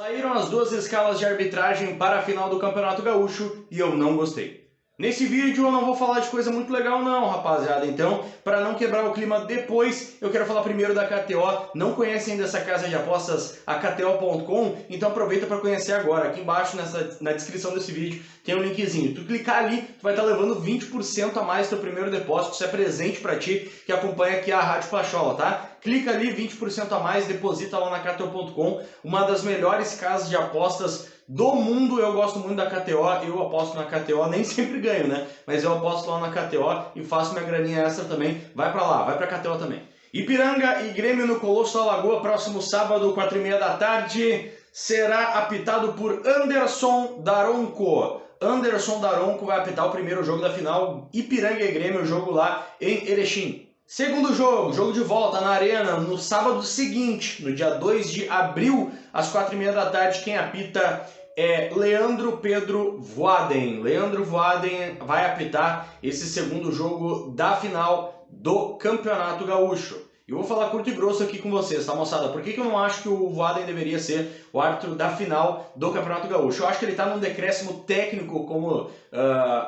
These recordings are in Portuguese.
Saíram as duas escalas de arbitragem para a final do Campeonato Gaúcho e eu não gostei. Nesse vídeo eu não vou falar de coisa muito legal não, rapaziada, então, para não quebrar o clima depois, eu quero falar primeiro da KTO. Não conhece ainda essa casa de apostas, a KTO.com? Então aproveita para conhecer agora. Aqui embaixo, na descrição desse vídeo, tem um linkzinho. Tu clicar ali, tu vai estar levando 20% a mais do teu primeiro depósito. Isso é presente para ti que acompanha aqui a Rádio Pachola, tá? Clica ali, 20% a mais, deposita lá na KTO.com, uma das melhores casas de apostas do mundo. Eu gosto muito da KTO, eu aposto na KTO, nem sempre ganho, né? Mas eu aposto lá na KTO e faço minha graninha extra também. Vai pra lá, vai pra KTO também. Ipiranga e Grêmio no Colosso da Lagoa, próximo sábado, 4h30 da tarde, será apitado por Anderson Daronco. Anderson Daronco vai apitar o primeiro jogo da final, Ipiranga e Grêmio, o jogo lá em Erechim. Segundo jogo, jogo de volta na Arena, no sábado seguinte, no dia 2 de abril, às 4h30 da tarde, quem apita é Leandro Pedro Voaden. Leandro Voaden vai apitar esse segundo jogo da final do Campeonato Gaúcho. Eu vou falar curto e grosso aqui com vocês, tá, moçada? Por que eu não acho que o Voaden deveria ser o árbitro da final do Campeonato Gaúcho? Eu acho que ele está num decréscimo técnico como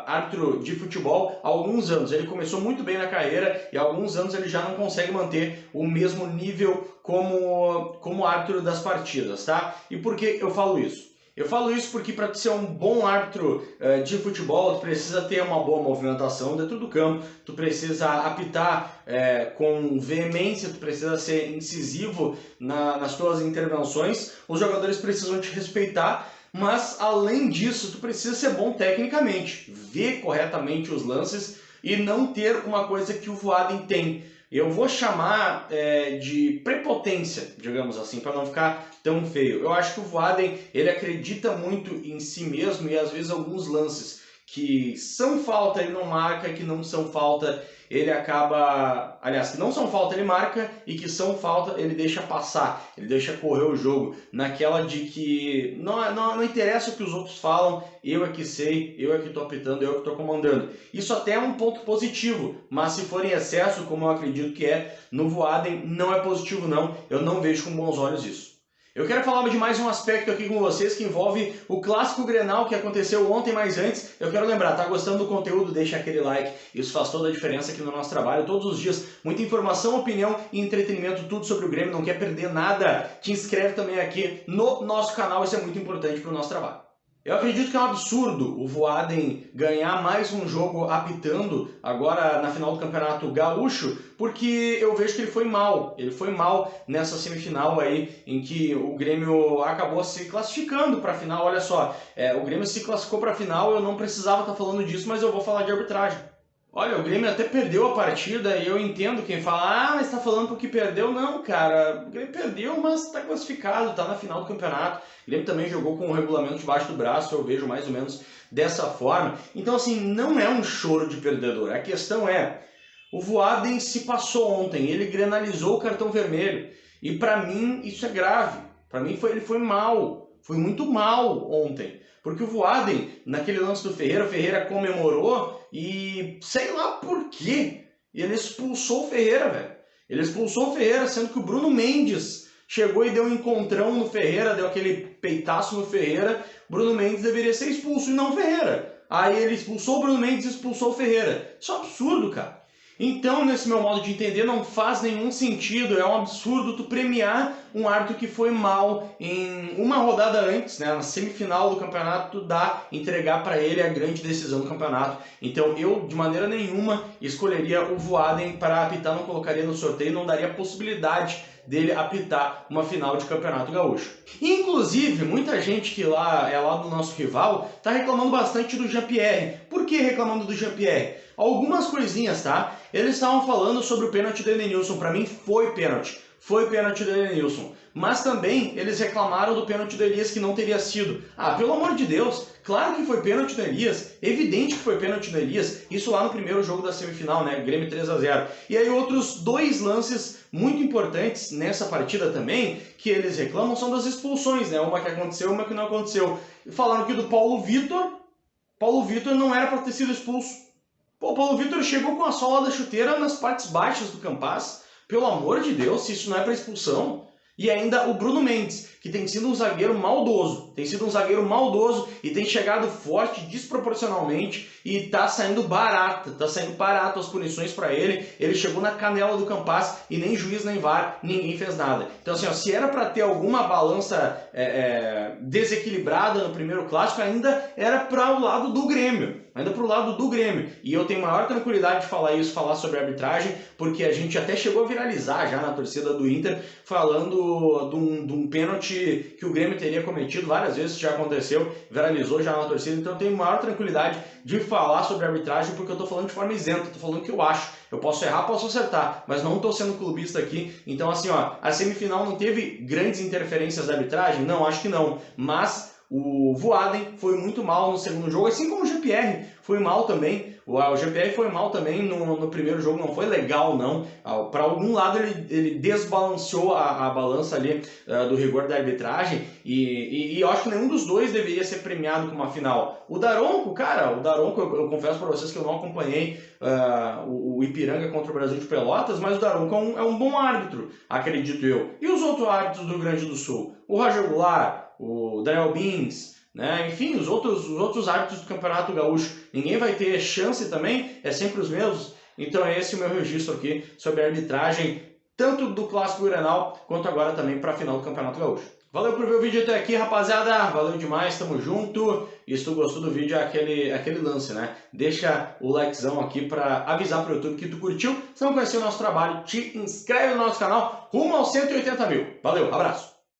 árbitro de futebol há alguns anos. Ele começou muito bem na carreira e há alguns anos ele já não consegue manter o mesmo nível como árbitro das partidas, tá? E por que eu falo isso? Eu falo isso porque para ser um bom árbitro de futebol, tu precisa ter uma boa movimentação dentro do campo, tu precisa apitar com veemência, tu precisa ser incisivo nas tuas intervenções, os jogadores precisam te respeitar, mas além disso, tu precisa ser bom tecnicamente, ver corretamente os lances e não ter uma coisa que o Voaden tem. Eu vou chamar de prepotência, digamos assim, para não ficar tão feio. Eu acho que o Voaden, ele acredita muito em si mesmo e às vezes alguns lances que são falta ele não marca, que não são falta ele acaba... Aliás, que não são falta ele marca e que são falta ele deixa passar, ele deixa correr o jogo, naquela de que não interessa o que os outros falam, eu é que sei, eu é que estou apitando, eu é que estou comandando. Isso até é um ponto positivo, mas se for em excesso, como eu acredito que é, no Voaden não é positivo não, eu não vejo com bons olhos isso. Eu quero falar de mais um aspecto aqui com vocês que envolve o clássico Grenal que aconteceu ontem, mas antes eu quero lembrar, tá gostando do conteúdo? Deixa aquele like, isso faz toda a diferença aqui no nosso trabalho, todos os dias, muita informação, opinião e entretenimento, tudo sobre o Grêmio, não quer perder nada? Te inscreve também aqui no nosso canal, isso é muito importante para o nosso trabalho. Eu acredito que é um absurdo o Voaden ganhar mais um jogo apitando agora na final do Campeonato Gaúcho, porque eu vejo que ele foi mal. Ele foi mal nessa semifinal aí em que o Grêmio acabou se classificando para a final. Olha só, o Grêmio se classificou para a final, eu não precisava estar falando disso, mas eu vou falar de arbitragem. Olha, o Grêmio até perdeu a partida e eu entendo quem fala, mas tá falando porque perdeu. Não, cara, o Grêmio perdeu, mas tá classificado, tá na final do campeonato. O Grêmio também jogou com o regulamento debaixo do braço, eu vejo mais ou menos dessa forma. Então, assim, não é um choro de perdedor. A questão é, o Voaden se passou ontem, ele grenalizou o cartão vermelho. E pra mim isso é grave. Pra mim ele foi mal, foi muito mal ontem. Porque o Voaden, naquele lance do Ferreira, o Ferreira comemorou e sei lá por quê. Ele expulsou o Ferreira, velho. Ele expulsou o Ferreira, sendo que o Bruno Mendes chegou e deu um encontrão no Ferreira, deu aquele peitaço no Ferreira. Bruno Mendes deveria ser expulso e não o Ferreira. Aí ele expulsou o Bruno Mendes e expulsou o Ferreira. Isso é um absurdo, cara. Então, nesse meu modo de entender, não faz nenhum sentido, é um absurdo tu premiar um árbitro que foi mal em uma rodada antes, né, na semifinal do campeonato, tu entregar para ele a grande decisão do campeonato. Então eu, de maneira nenhuma, escolheria o Voaden para apitar, não colocaria no sorteio, não daria possibilidade dele apitar uma final de Campeonato Gaúcho. Inclusive, muita gente que é lá do nosso rival, tá reclamando bastante do Jean-Pierre. Por que reclamando do Jean-Pierre? Algumas coisinhas, tá? Eles estavam falando sobre o pênalti do Edenilson. Para mim foi pênalti. Foi pênalti do Edenilson. Mas também eles reclamaram do pênalti do Elias que não teria sido. Ah, pelo amor de Deus, claro que foi pênalti do Elias. Evidente que foi pênalti do Elias. Isso lá no primeiro jogo da semifinal, né? Grêmio 3-0. E aí outros dois lances muito importantes nessa partida também, que eles reclamam, são das expulsões, né? Uma que aconteceu, uma que não aconteceu. Falaram que do Paulo Vitor não era para ter sido expulso. Pô, o Paulo Vitor chegou com a sola da chuteira nas partes baixas do Campaz. Pelo amor de Deus, se isso não é para expulsão. E ainda o Bruno Mendes, que tem sido um zagueiro maldoso. Tem sido um zagueiro maldoso e tem chegado forte desproporcionalmente e tá saindo barato as punições para ele. Ele chegou na canela do Campas e nem juiz nem VAR, ninguém fez nada. Então assim, ó, se era para ter alguma balança desequilibrada no primeiro clássico, ainda era para o lado do Grêmio. E eu tenho maior tranquilidade de falar sobre a arbitragem, porque a gente até chegou a viralizar já na torcida do Inter, falando de um pênalti que o Grêmio teria cometido várias vezes, já aconteceu, viralizou já na torcida, então eu tenho maior tranquilidade de falar sobre a arbitragem, porque eu tô falando de forma isenta, tô falando o que eu acho. Eu posso errar, posso acertar, mas não tô sendo clubista aqui. Então assim, ó, a semifinal não teve grandes interferências da arbitragem? Não, acho que não, mas o Voaden foi muito mal no segundo jogo, assim como o GPR foi mal também. O GPR foi mal também no primeiro jogo, não foi legal não. Para algum lado ele desbalanceou a balança ali do rigor da arbitragem e eu acho que nenhum dos dois deveria ser premiado com uma final. O Daronco, cara, eu confesso para vocês que eu não acompanhei o Ipiranga contra o Brasil de Pelotas, mas o Daronco é um bom árbitro, acredito eu. E os outros árbitros do Rio Grande do Sul? O Roger Goulart, o Daniel Bins, né? Enfim, os outros árbitros do Campeonato Gaúcho, ninguém vai ter chance também, é sempre os mesmos. Então é esse o meu registro aqui sobre a arbitragem, tanto do Clássico Grenal, quanto agora também para a final do Campeonato Gaúcho. Valeu por ver o vídeo até aqui, rapaziada, valeu demais, tamo junto. E se tu gostou do vídeo, é aquele lance, né? Deixa o likezão aqui para avisar pro YouTube que tu curtiu. Se não conheceu o nosso trabalho, te inscreve no nosso canal, rumo aos 180 mil. Valeu, abraço!